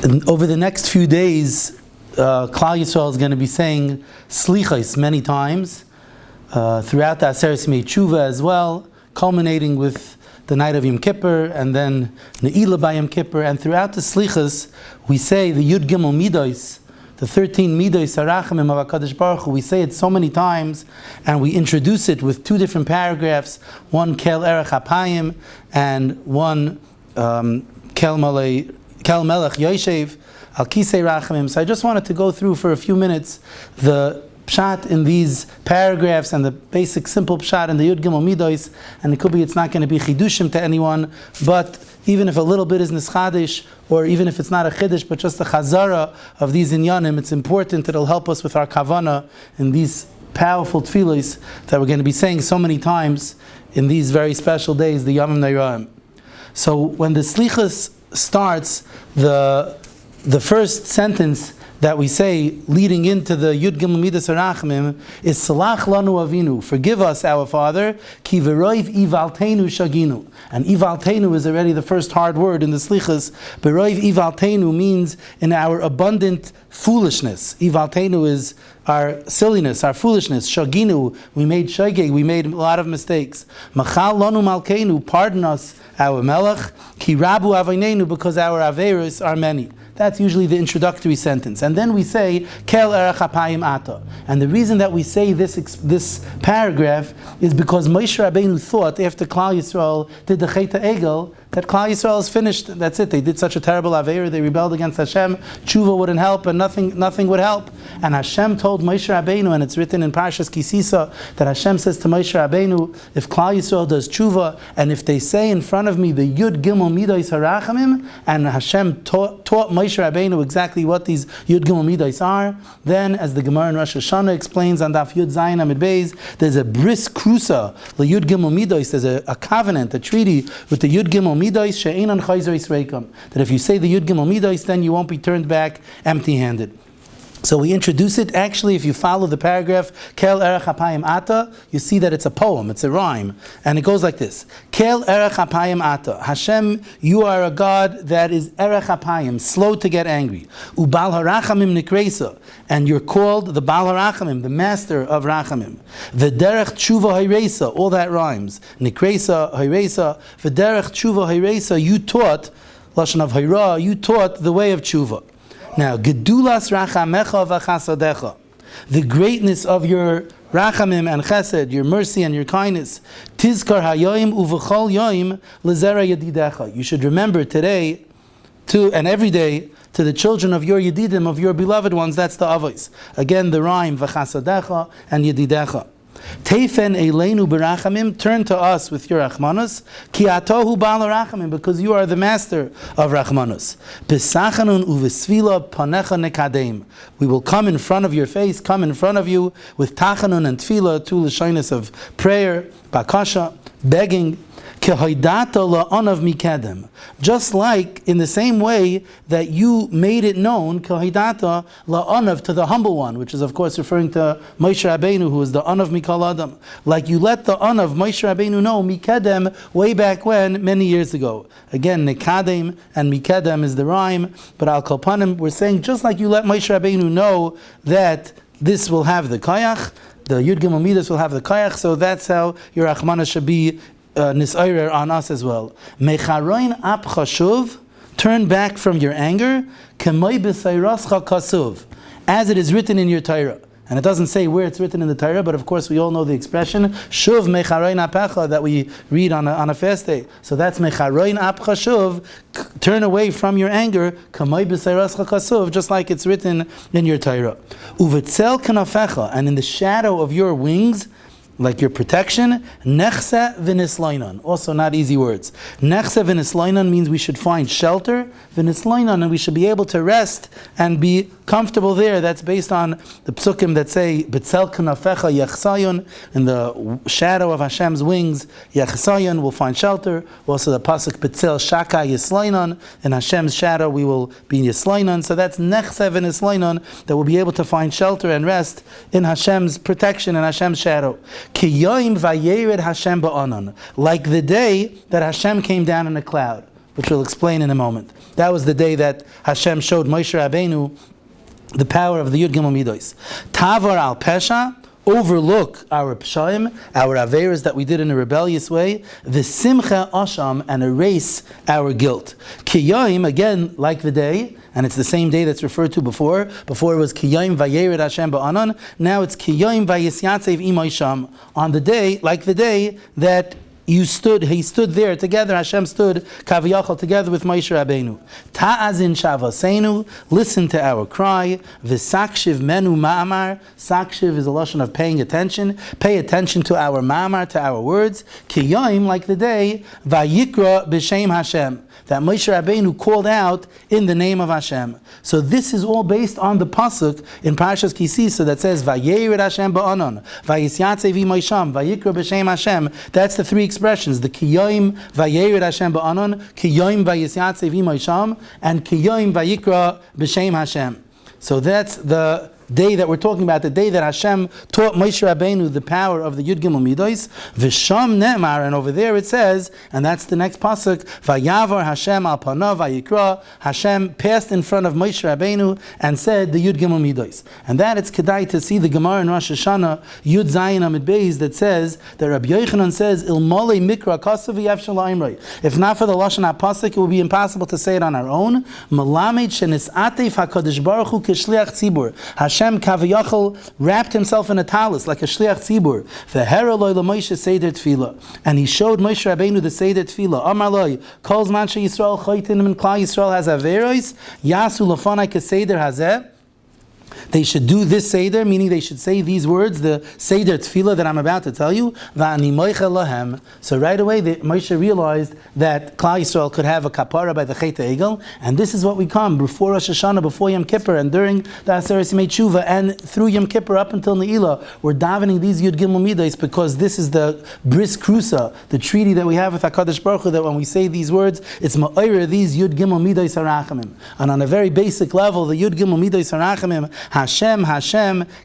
And over the next few days, Klal Yisrael is going to be saying Selichos many times throughout the Aseret Yemei Tshuva as well, culminating with the night of Yom Kippur and then Ne'ilah by Yom Kippur. And throughout the Selichos, we say the Yud Gimel Midos, the 13 Midos Harachamim of HaKadosh Baruch Hu. We say it so many times, and we introduce it with two different paragraphs, one Kel Erech HaPayim and one Kel Melech Yoshev Al Kisei Rachamim. So I just wanted to go through for a few minutes the pshat in these paragraphs and the basic simple pshat in the Yud Gimel Midos, and it could be it's not going to be chidushim to anyone, but even if a little bit is nischadish, or even if it's not a chiddush, but just a chazara of these inyanim, it's important. It'll help us with our kavana in these powerful tefillos that we're going to be saying so many times in these very special days, the Yamim Neiraim. So when the Selichos starts, the first sentence that we say leading into the Yud Gimel Midas Harachamim is Salach Lanu Avinu, forgive us our Father, Ki V'roiv Ivalteinu Shaginu. And Ivalteinu is already the first hard word in the Selichos. V'roiv Ivalteinu means in our abundant foolishness. Ivalteinu is our silliness, our foolishness. Shaginu, we made shageg, we made a lot of mistakes. Machal Lanu Malkeinu, pardon us our Melech, Ki Rabu Avainenu, because our Averos are many. That's usually the introductory sentence. And then we say, Kel Erech HaPayim Ata. And the reason that we say this paragraph is because Moshe Rabbeinu thought after Klal Yisrael did the Chet HaEgel, that Klal Yisrael is finished. That's it. They did such a terrible Aveira, they rebelled against Hashem, Tshuva wouldn't help, and nothing would help. And Hashem told Moshe Rabbeinu, and it's written in Parshas Kisisa, that Hashem says to Moshe Rabbeinu, if Klal Yisrael does Tshuva, and if they say in front of me the Yud Gimel Midos Harachamim, and Hashem taught Moshe Rabbeinu exactly what these Yud Gimel Midos are, then, as the Gemara in Rosh Hashanah explains on Daf Yud Zayin Amid Beis, there's a bris krusa, the Yud Gimel Midos, there's a covenant, a treaty with the Yud Gimel Midos, she'enan chayzer yisreikam, that if you say the Yud Gimel Midos, then you won't be turned back empty-handed. So we introduce it. Actually, if you follow the paragraph, Kel Erech HaPayim Ata, you see that it's a poem, it's a rhyme. And it goes like this. Kel Erech HaPayim Ata. Hashem, you are a God that is Erech HaPayim, slow to get angry. Ubal HaRachamim Nikreisa. And you're called the Bal HaRachamim, the master of Rachamim. V'derech Tshuva Hayreisa, all that rhymes. Nikreisa, Hayreisa. V'derech Tshuva Hayreisa, you taught, Lashon of Hayra, you taught the way of Tshuva. Now, Gedulas Rachamecha V'chasadecha, the greatness of your Rachamim and Chesed, your mercy and your kindness. Tizkar Hayoim Uv'chol Yoim L'zera Yedidecha. You should remember today, and every day, to the children of your Yedidim, of your beloved ones. That's the Avos. Again, the rhyme V'chasadecha and Yedidecha. Teifen Eleinu B'Rachamim, turn to us with your Rachmanus, Ki Atohu Ba'al Rachamim, because you are the master of Rachmanus. B'Sachanun U'V'Svila Panecha Nekadem, we will come in front of your face, come in front of you with Tachanun and Tefillah, two L'shonos of prayer, Bakasha, begging, just like in the same way that you made it known la'anav, to the humble one, which is of course referring to Moshe Rabbeinu, who is the anav mikol adam. Like you let the anav Moshe Rabbeinu know mikedem way back when, many years ago. Again, nekadem and mikedem is the rhyme, but al kolpanim, we're saying just like you let Moshe Rabbeinu know that this will have the kayach, the Yud Gimel Midas will have the kayach, so that's how your Rachmana should be nisayrer on us as well. Mecharoin ap chashuv, turn back from your anger, k'may b'sayrascha kasuv, as it is written in your Torah. And it doesn't say where it's written in the Torah, but of course we all know the expression shuv mecharoin apecha that we read on a fast day. So that's mecharoin ap chashuv, turn away from your anger, k'may b'sayrascha kasuv, just like it's written in your Torah. Uvetzel kanafecha, and in the shadow of your wings, like your protection, nechse v'nislainan. Also not easy words. Nechse v'nislainan means we should find shelter, v'nislainan, and we should be able to rest and be comfortable there. That's based on the psukim that say, B'tzel kanafecha yechsayon, in the shadow of Hashem's wings, yechsayon, will find shelter. Also the pasuk, B'tzel shaka yislainan, in Hashem's shadow we will be yislainan. So that's nechse v'nislainan, that we'll be able to find shelter and rest in Hashem's protection and Hashem's shadow. Ki yoim vayered Hashem ba'anan, like the day that Hashem came down in a cloud. which we'll explain in a moment. That was the day that Hashem showed Moshe Rabbeinu the power of the Yud Gimel Midos. Tavar al Pesha, overlook our pshaim, our averas that we did in a rebellious way, the simcha asham, and erase our guilt. Kiyayim, again, like the day, and it's the same day that's referred to before. Before it was Kiyayim vayered Hashem ba'anan, now it's Kiyayim vayisyatzev imay sham. On the day, like the day that he stood there together, Hashem stood kaviyachal together with Moshe Rabbeinu. Ta'azin shavaseinu, listen to our cry. V'sakshiv menu ma'amar, sakshiv is a lashon of paying attention. Pay attention to our ma'amar, to our words. Kiyayim, like the day, vayikra b'shem Hashem, that Moshe Rabbeinu called out in the name of Hashem. So this is all based on the pasuk in Parashas Kisisa that says vayered Hashem ba'anon, vayisyatzev imay sham, vayikra b'shem Hashem. That's the three expressions: the Kiyayim vayered Hashem ba'anon, Kiyayim vayisyatzev imay sham, and Kiyayim vayikra b'shem Hashem. So that's the day that we're talking about, the day that Hashem taught Moshe Rabbeinu the power of the Yud Gimel Midos. V'sham ne'mar, and over there it says, and that's the next pasuk, Vayavar Hashem al panav vayikra. Hashem passed in front of Moshe Rabbeinu and said the Yud Gimel Midos. And that it's kedai to see the Gemara in Rosh Hashanah Yud Zayin Amid Beis that says that Rabbi Yochanan says Ilmole mikra kasav yavshel la'imrei. If not for the lashon pasuk, it would be impossible to say it on our own. Malamed shenisatef Hakadosh Baruch Hu k'shliach tzibur. Hashem Kaviyachal wrapped himself in a talis like a shliach tzibur. V'heraloi l'Moshe seder tefillah, and he showed Moshe Rabbeinu the seder tefillah. Amar loi, kol zman sheYisrael chaytin min klal Yisrael has averos, yasu lefanai keseder hazeh. They should do this Seder, meaning they should say these words, the Seder Tefillah that I'm about to tell you. Va'ani moicha lahem. So right away, Moshe realized that Klal Yisrael could have a kapara by the Chet Egel, and this is what we come before Rosh Hashanah, before Yom Kippur, and during the Aseret Yimei Tshuva, and through Yom Kippur up until Ne'ilah, we're davening these Yud Gimel Midos because this is the Bris Krusa, the treaty that we have with HaKadosh Baruch Hu, that when we say these words, it's ma'orer these Yud Gimel Midos harachamim. And on a very basic level, the Yud Gimel Midos harachamim, Hashem,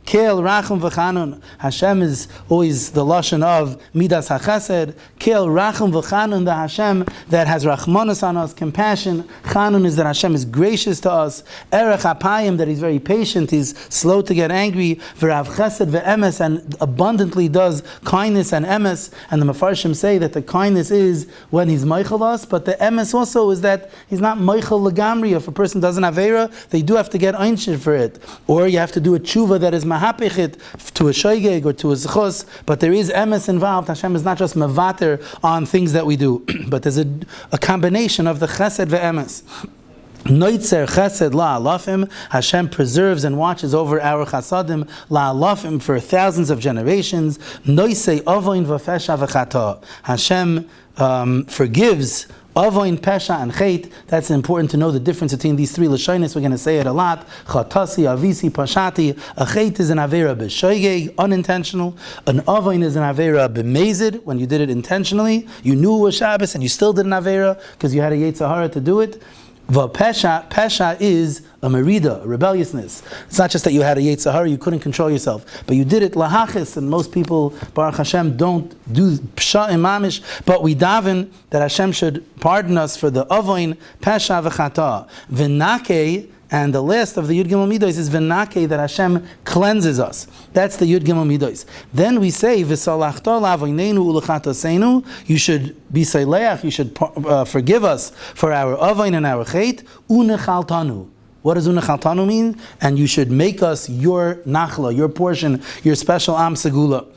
Kel Rachum V'Chanun. Hashem is always the lashon of Midas HaChesed. Kel Rachum V'Chanun, the Hashem that has Rachmanos on us, compassion. Chanun is that Hashem is gracious to us. Erech HaPayim, that He's very patient, He's slow to get angry. V'Rav Chesed V'Emes, and abundantly does kindness and emes. And the Mefarshim say that the kindness is when He's Meichel us, but the emes also is that He's not Meichel Lagamri. If a person doesn't have Eira, they do have to get Einshin for it. Or you have to do a tshuva that is mahapechit to a shoygeg or to a zechus, but there is emes involved. Hashem is not just mevater on things that we do, but there's a combination of the chesed ve'emes. Noitzer chesed la'alafim, Hashem preserves and watches over our chasadim la'alafim for thousands of generations. Noisei avoin v'fesha v'chata, Hashem forgives Avoin, Pesha, and Chet. That's important to know the difference between these three lashonis. We're going to say it a lot. Chatasi, Avisi, Pashati. A Chet is an Avera b'shoigeg, unintentional. An Avoin is an Avera b'mezid, when you did it intentionally. You knew it was Shabbos and you still did an Avera because you had a Yetzer Hara to do it. Pesha is a merida, a rebelliousness. It's not just that you had a Yetzer Hara, you couldn't control yourself, but you did it lahachis, and most people, Baruch Hashem, don't do psha imamish, but we daven that Hashem should pardon us for the avoin, pesha v'chata. V'nake, and the last of the Yud Gimel Midos is V'nake, that Hashem cleanses us. That's the Yud Gimel Midos. Then we say V'salachto la'avoinenu u'lechatosenu. You should be seileach. You should forgive us for our avoin and our chet. U'nechaltanu. What does u'nechaltanu mean? And you should make us your nachla, your portion, your special am segula.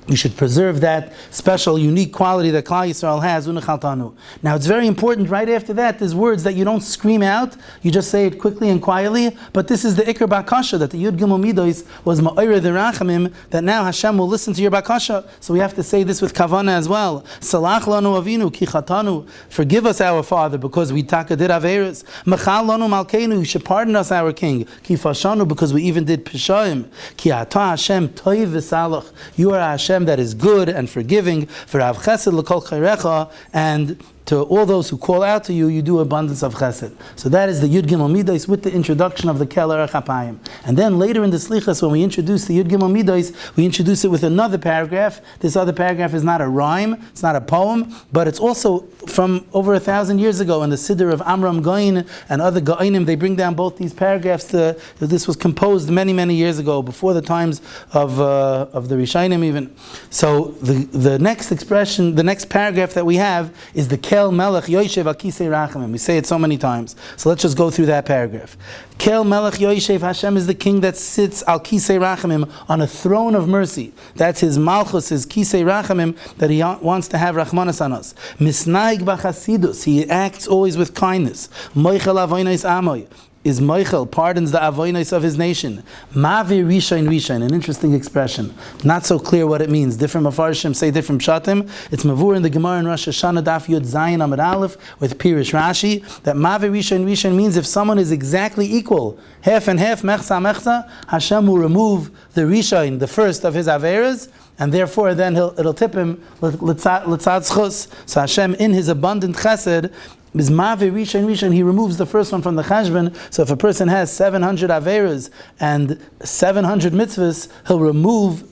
You should preserve that special, unique quality that Klal Yisrael has, Unechaltanu. Now it's very important, right after that, there's words that you don't scream out, you just say it quickly and quietly, but this is the Iker Bakasha, that the Yud Gimel Midos was Ma'orer the Rachamim, that now Hashem will listen to your Bakasha, so we have to say this with Kavana as well. Salach lanu avinu, ki chatanu, forgive us our Father, because we taka did Averis. Mechal lanu malkeinu, you should pardon us our King. Ki fashanu, because we even did Peshaim. Ki ata Hashem toiv v'salach, you are Hashem that is good and forgiving, for Rav Chesed l'kol chayrecha, and to all those who call out to you, you do abundance of chesed. So that is the Yud Gimel Midos with the introduction of the Kel Erech HaPayim. And then later in the Selichos, when we introduce the Yud Gimel Midos, we introduce it with another paragraph. This other paragraph is not a rhyme, it's not a poem, but it's also from over 1,000 years ago in the Siddur of Amram Goin and other Goinim. They bring down both these paragraphs. This was composed many, many years ago, before the times of the Rishonim even. So the next expression, the next paragraph that we have is the Kel Melech Yoshev Al Kisei Rachamim. We say it so many times. So let's just go through that paragraph. Kel Melech Yoshev, Hashem is the king that sits Al Kisei Rachamim, on a throne of mercy. That's his Malchus, his Kisei Rachamim, that he wants to have Rachmanas on us. Misnaig B'chasidus, he acts always with kindness. Moichel Avoinais Amoy, is Michael, pardons the avoinais of his nation. Mavi Rishain Rishain, an interesting expression. Not so clear what it means. Different Mefarshim say different pshatim. It's Mavur in the Gemara in Rosh Hashanah Daf Yud Zayin Amud Aleph with Pirish Rashi, that Mavi Rishain Rishain means if someone is exactly equal, half and half, mechza mechza, Hashem will remove the Rishain, the first of his averas, and therefore then it'll tip him l'tzad schus. So Hashem, in his abundant chesed, is Mavi Rishain Rishain, he removes the first one from the cheshbon. So if a person has 700 averas and 700 mitzvahs, he'll remove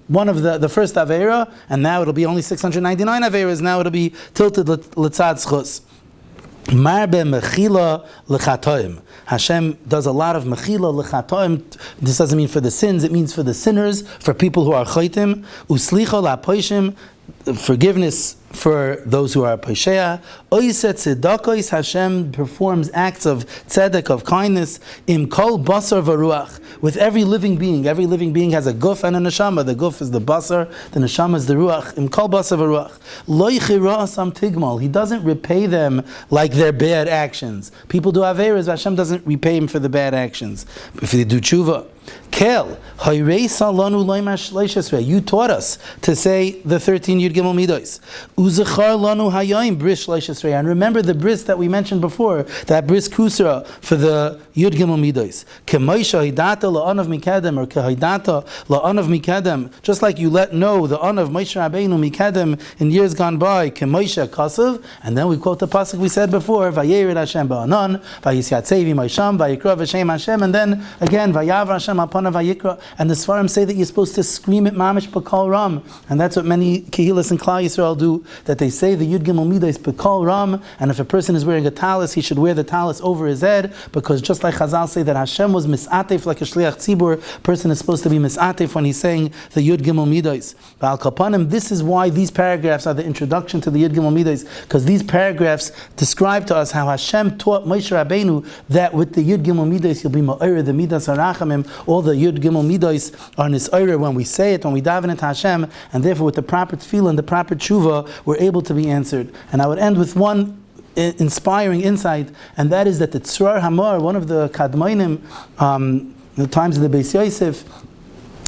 one of the first avera, and now it'll be only 699 averas. Now it'll be tilted l'tzad schus. Marbe mechila l'chatoim. Hashem does a lot of mechila l'chatoim. This doesn't mean for the sins; it means for the sinners, for people who are chaitim. Uslicha la'poishim, forgiveness for those who are Pesheah. Oiset tzedakos, Hashem performs acts of tzedek, of kindness. Im kol basar v'ruach, with every living being. Every living being has a guf and a neshama. The guf is the basar, the neshama is the ruach. Im kol basar v'ruach. Lo yichira asam tigmal, he doesn't repay them like their bad actions. People do averas, Hashem doesn't repay them for the bad actions. If they do tshuva. Kel, you taught us to say the 13 Yud Gimel Midos. And remember the bris that we mentioned before, that bris kusra for the Yud Gimel Midos. Just like you let know the on of Moshe Rabbeinu Mikadem in years gone by, Kemoshe Kasav, and then we quote the pasuk we said before, Vayered Hashem ba'anan, Vayisyatzevi Ma'isham, Vayikra v'shem Hashem, and then again, Vayav Hashem upon Vayikra. And the Svarim say that you're supposed to scream it mamish b'kol ram, and that's what many Kehilas and Klal Yisrael do, that they say the Yud Gimel Midos b'kol ram, and if a person is wearing a talis, he should wear the talis over his head, because just like Chazal say that Hashem was misatef like a shliach tzibur, person is supposed to be misatef when he's saying the Yud Gimel Midos. Ba'al kapanim, this is why these paragraphs are the introduction to the Yud Gimel Midos, because these paragraphs describe to us how Hashem taught Moshe Rabbeinu that with the Yud Gimel Midos you'll be ma'ir the midas harachamim. All the Yud Gimel Midos are nis'ayre when we say it, when we daven it to Hashem, and therefore with the proper tefillah and the proper tshuva, we're able to be answered. And I would end with one inspiring insight, and that is that the Tzrar Hamor, one of the Kadmoinim, the times of the Beis Yosef,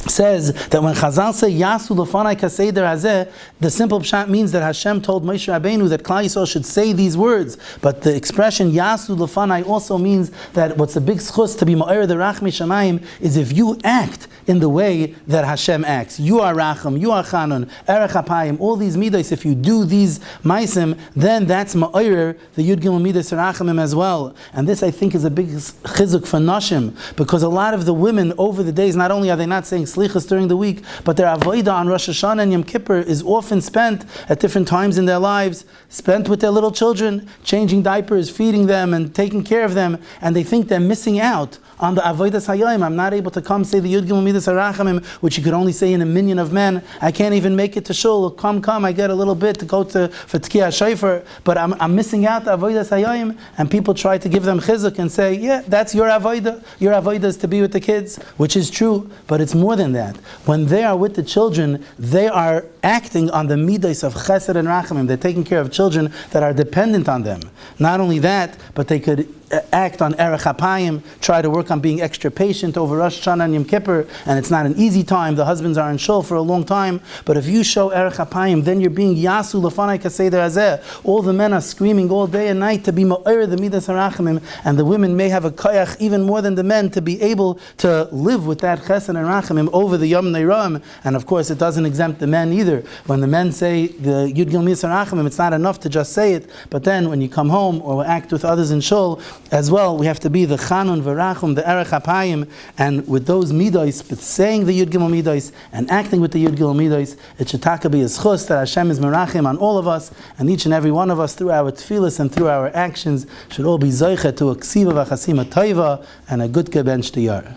says that when Chazal say Yasu Lefanai Kaseder Hazeh, the simple pshat means that Hashem told Moshe Rabbeinu that Klal Yisrael should say these words. But the expression Yasu Lefanai also means that what's a big schus to be Ma'ir the Rachmi Shamayim is if you act in the way that Hashem acts. You are Racham, you are Chanun, Erech HaPayim, all these midos, if you do these maisim, then that's Ma'ir, the Yud Gimel Midos Rachamim as well. And this I think is a big chizuk for Nashim, because a lot of the women over the days, not only are they not saying Selichos during the week, but their avodah on Rosh Hashanah and Yom Kippur is often spent at different times in their lives, spent with their little children, changing diapers, feeding them and taking care of them, and they think they're missing out on the avodas hayom. I'm not able to come say the Yud Gimel Midos Harachamim, which you could only say in a minyan of men. I can't even make it to shul. Come, I get a little bit to go to for Tkiyah Shofar, but I'm missing out the avodas hayom. And people try to give them chizuk and say, yeah, that's your avodah. Your avodah is to be with the kids, which is true, but it's more than that. When they are with the children, they are acting on the midos of chesed and rachamim. They're taking care of children that are dependent on them. Not only that, but they could act on Erech HaPayim, try to work on being extra patient over Rosh Hashanah and Yom Kippur, and it's not an easy time, the husbands are in shul for a long time, but if you show Erech HaPayim, then you're being Yasu Lefanai Kaseder Hazeh. All the men are screaming all day and night to be Ma'ir the Midas HaRachamim, and the women may have a koyach even more than the men to be able to live with that Chesed and Rachamim over the Yom Neiram. And of course it doesn't exempt the men either. When the men say the Yud Gil Midas HaRachamim, it's not enough to just say it, but then when you come home or act with others in shul as well, we have to be the Chanun V'Rachum, the Erech HaPayim, and with those midos, but saying the Yud Gimel midos and acting with the Yud Gimel midos, it should taka be a schus that Hashem is merachim on all of us, and each and every one of us through our tefillas and through our actions should all be zoicha to a ksiva v'chasima toiva and a good gebench to yar.